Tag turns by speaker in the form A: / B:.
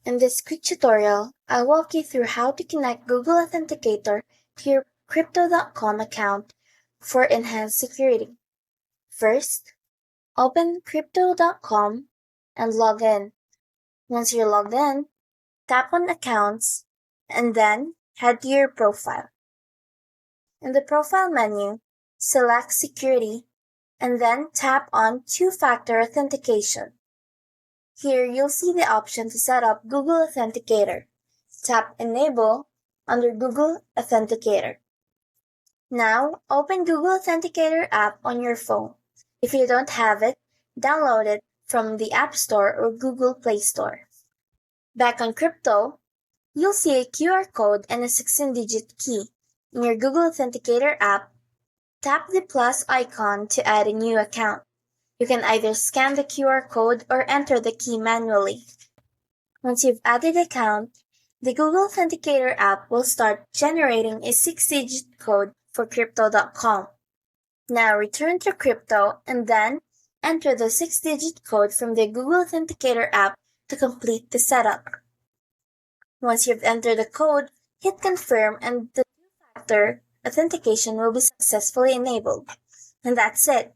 A: In this quick tutorial, I'll walk you through how to connect Google Authenticator to your Crypto.com account for enhanced security. First, open Crypto.com and log in. Once you're logged in, tap on Accounts and then head to your profile. In the Profile menu, select Security and then tap on Two-Factor Authentication. Here you'll see the option to set up Google Authenticator. Tap Enable under Google Authenticator. Now, open Google Authenticator app on your phone. If you don't have it, download it from the App Store or Google Play Store. Back on Crypto, you'll see a QR code and a 16-digit key. In your Google Authenticator app, tap the plus icon to add a new account. You can either scan the QR code or enter the key manually. Once you've added an account, the Google Authenticator app will start generating a 6-digit code for Crypto.com. Now return to Crypto and then enter the 6-digit code from the Google Authenticator app to complete the setup. Once you've entered the code, hit confirm and the two-factor authentication will be successfully enabled. And that's it.